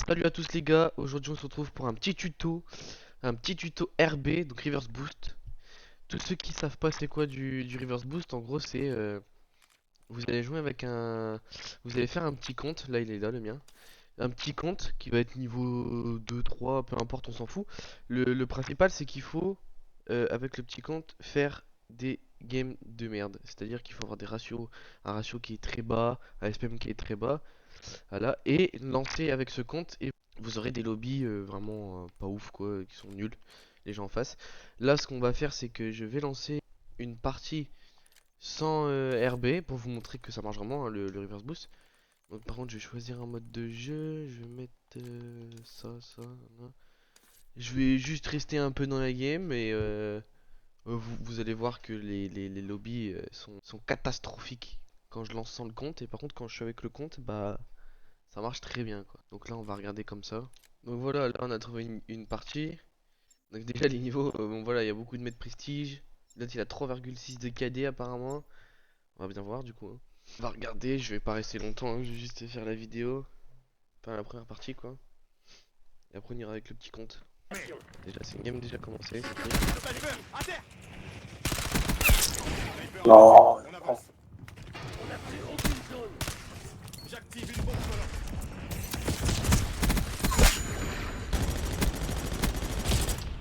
Salut à tous les gars, aujourd'hui on se retrouve pour un petit tuto RB, donc Reverse Boost. Tous ceux qui savent pas c'est quoi du Reverse Boost, en gros c'est vous allez jouer avec vous allez faire un petit compte, là il est là le mien. Un petit compte qui va être niveau 2, 3, peu importe, on s'en fout. Le principal c'est qu'il faut, avec le petit compte, faire des games de merde. C'est-à-dire qu'il faut avoir un ratio qui est très bas, un SPM qui est très bas. Voilà, et lancer avec ce compte et vous aurez des lobbies vraiment pas ouf quoi, qui sont nuls, les gens en face. Là, ce qu'on va faire, c'est que je vais lancer une partie sans RB pour vous montrer que ça marche vraiment, hein, le reverse boost. Donc par contre, je vais choisir un mode de jeu, je vais mettre ça. Nan. Je vais juste rester un peu dans la game et vous allez voir que les lobbies sont catastrophiques quand je lance sans le compte. Et par contre, quand je suis avec le compte, bah ça marche très bien quoi. Donc là on va regarder comme ça. Donc voilà, là on a trouvé une partie. Donc déjà les niveaux, bon voilà, il y a beaucoup de mètres prestige. Là il a 3,6 de KD apparemment. On va bien voir du coup, hein. On va regarder, je vais pas rester longtemps, hein, je vais juste faire la vidéo. Enfin la première partie quoi. Et après on ira avec le petit compte. Déjà c'est une game déjà commencé, c'est cool. Non.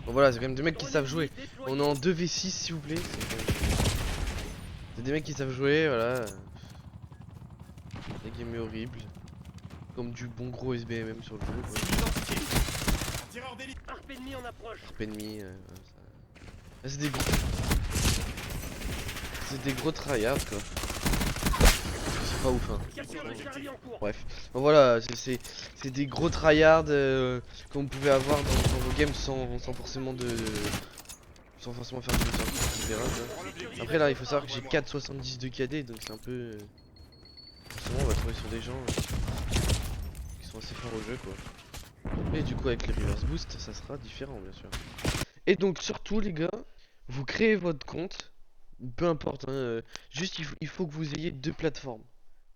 Bon voilà, c'est quand même des mecs qui savent jouer. On est en 2v6 s'il vous plaît. C'est des mecs qui savent jouer, voilà. La game est horrible. Comme du bon gros SBMM sur le jeu quoi. Harpe ennemi en approche. Harpe ennemi, voilà, ça. Ah, c'est des gros tryhards quoi. C'est pas ouf hein. Capture de Charlie en cours. Bref. Bon voilà, c'est des gros tryhards que vous pouvez avoir dans vos games sans forcément sans forcément faire du etc. quoi. Après là il faut savoir que j'ai 4,70 de KD donc c'est un peu. Forcément on va trouver sur des gens qui sont assez forts au jeu quoi. Et du coup avec les reverse boost ça sera différent bien sûr. Et donc surtout les gars, vous créez votre compte, peu importe, hein, juste il faut que vous ayez deux plateformes.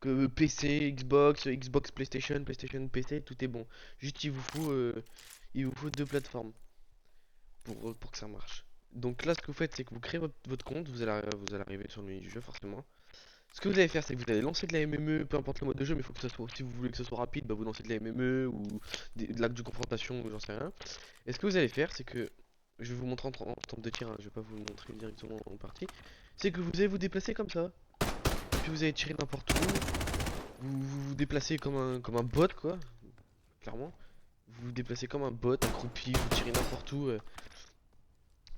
Que PC, Xbox, Xbox, PlayStation, PlayStation, PC, tout est bon. Juste il vous faut deux plateformes pour que ça marche. Donc là ce que vous faites c'est que vous créez votre compte, vous allez arriver sur le menu du jeu forcément. Ce que vous allez faire c'est que vous allez lancer de la MME, peu importe le mode de jeu, mais il faut que ça soit, si vous voulez que ce soit rapide, bah vous lancez de la MME ou de l'acte de confrontation ou j'en sais rien. Et ce que vous allez faire c'est que je vais vous montrer en temps de tir, hein, je vais pas vous le montrer directement en partie. C'est que vous allez vous déplacer comme ça. Puis vous allez tirer n'importe où. Vous déplacez comme un bot quoi. Clairement. Vous vous déplacez comme un bot, accroupi, vous tirez n'importe où.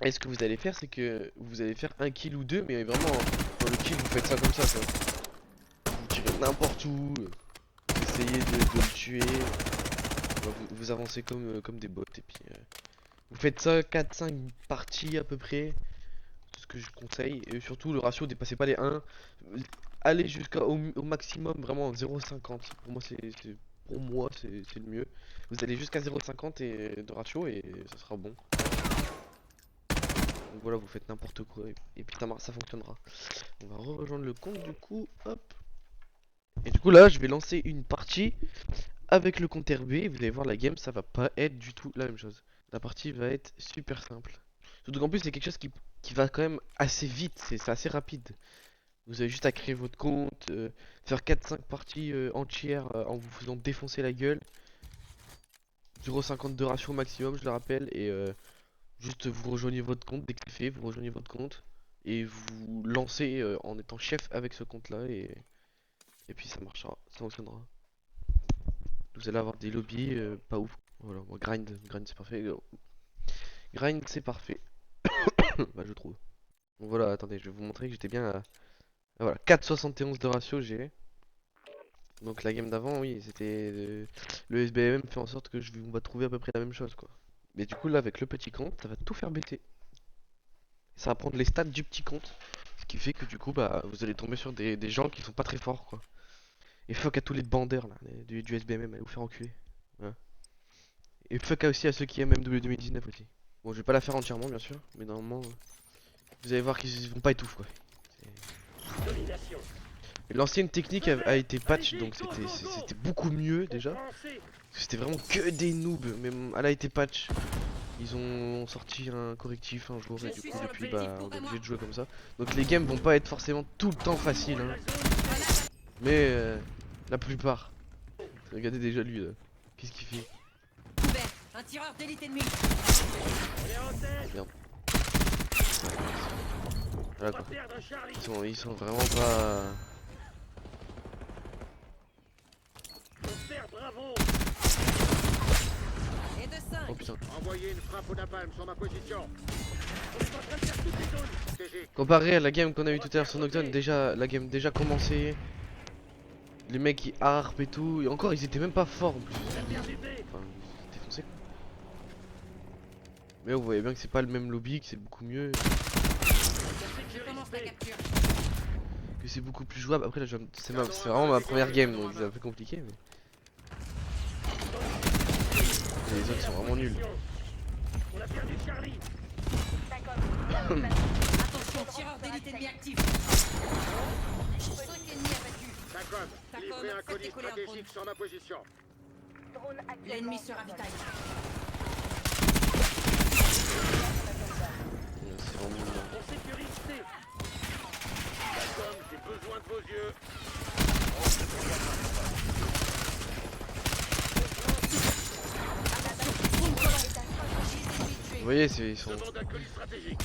Et ce que vous allez faire c'est que vous allez faire un kill ou deux, mais vraiment dans le kill vous faites ça comme ça quoi. Vous tirez n'importe où. Vous essayez de le tuer. Vous avancez comme des bots et puis vous faites ça 4-5 parties à peu près. C'est ce que je conseille. Et surtout le ratio, dépassez pas les 1. Allez jusqu'au maximum vraiment 0,50. Pour moi c'est le mieux. Vous allez jusqu'à 0,50 de ratio et ça sera bon. Donc voilà, vous faites n'importe quoi et puis ça fonctionnera. On va rejoindre le compte du coup, hop. Et du coup là, je vais lancer une partie avec le compte RB. Vous allez voir la game, ça va pas être du tout la même chose. La partie va être super simple. Surtout qu'en plus c'est quelque chose qui va quand même assez vite, c'est assez rapide. Vous avez juste à créer votre compte, faire 4-5 parties entières en vous faisant défoncer la gueule. 0,50 de ratio maximum, je le rappelle, et juste vous rejoignez votre compte dès que c'est fait, vous rejoignez votre compte et vous lancez en étant chef avec ce compte là et puis ça marchera, ça fonctionnera. Vous allez avoir des lobbies pas ouf. Voilà, moi, grind c'est parfait. Grind c'est parfait, bah je trouve. Bon voilà, attendez, je vais vous montrer que j'étais bien à. Ah, voilà, 4,71 de ratio j'ai. Donc la game d'avant, oui, c'était le SBM fait en sorte que on va trouver à peu près la même chose quoi. Mais du coup là avec le petit compte, ça va tout faire baisser. Ça va prendre les stats du petit compte, ce qui fait que du coup bah vous allez tomber sur des gens qui sont pas très forts quoi. Et fuck à tous les bandeurs là, du SBM, allez vous faire enculer. Voilà. Et fuck aussi à ceux qui aiment MW 2019 aussi. Bon je vais pas la faire entièrement bien sûr, mais normalement vous allez voir qu'ils vont pas étouffer quoi. Domination. L'ancienne technique a été patch donc c'était beaucoup mieux déjà. C'était vraiment que des noobs, même elle a été patch. Ils ont sorti un correctif un jour et du coup depuis bah on est obligé de jouer comme ça. Donc les games vont pas être forcément tout le temps faciles hein. Mais la plupart. Regardez déjà lui là. Qu'est-ce qu'il fait? Couvert. Un tireur d'élite ennemi. On est en tête. Merde. Voilà On va quoi. perdre Charlie. Ils sont vraiment pas. On perd Bravo. Et de 5. Oh putain. Envoyez une frappe au napalm sur ma position. On est en train de faire toutes les zones. Stratégique. Comparé à la game qu'on a eu tout à l'heure sur Nocturne, déjà la game déjà commencé. Les mecs ils harpent et tout. Et encore ils étaient même pas forts en plus. La perd des dés. Enfin, ils étaient défoncés quoi. Mais vous voyez bien que c'est pas le même lobby, que c'est beaucoup mieux. Je commence la capture. Que c'est beaucoup plus jouable. Après là c'est vraiment ma première game donc c'est un peu compliqué mais. Et les autres sont vraiment nuls. On a perdu Charlie. Attention, tireur d'élite ennemi actif. 5 ennemis abattus. Tacom, Tacom, livrez un faites colis décoller un stratégique sur ma position. L'ennemi se ravitaille. C'est vraiment nul. On sécurise C. Tacom, j'ai besoin de vos yeux. Vous voyez, ils sont. Demande un colis stratégique.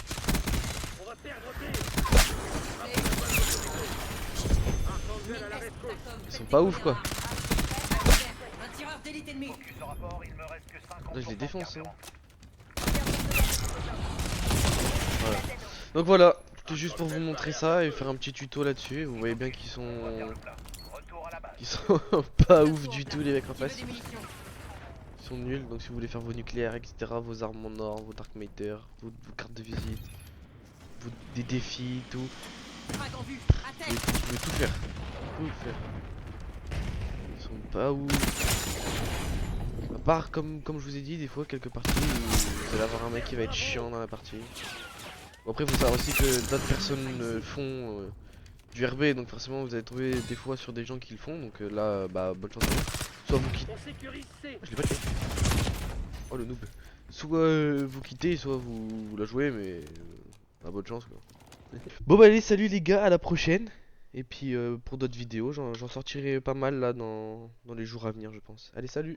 On va perdre D. Archangel à la rescousse. Ils sont pas ouf quoi. Un tireur d'élite ennemi. Là je les défonce hein. Voilà. Donc voilà, c'était juste pour vous montrer ça et faire un petit tuto là-dessus. Vous voyez bien qu'ils sont pas ouf du tout les mecs en Qui veut face. des munitions? Ils sont nuls, donc si vous voulez faire vos nucléaires, etc., vos armes en or, vos Dark Matter, vos cartes de visite, des défis, tout, Frag en vue. vous Attaque. pouvez tout faire. Tout faire. Ils sont pas ouf. À part, comme je vous ai dit, des fois, quelques parties où vous allez avoir un mec qui va être chiant dans la partie. Bon, après, il faut savoir aussi que d'autres personnes font du RB, donc forcément, vous allez trouver des fois sur des gens qui le font, donc là, bah, bonne chance à vous. Soit vous quittez. On sécurise C. Je l'ai pas tué. Oh le noob. Soit vous quittez, soit vous la jouez, mais bah, bonne chance quoi. Bon bah allez, salut les gars, à la prochaine. Et puis pour d'autres vidéos, j'en sortirai pas mal là dans les jours à venir je pense. Allez salut.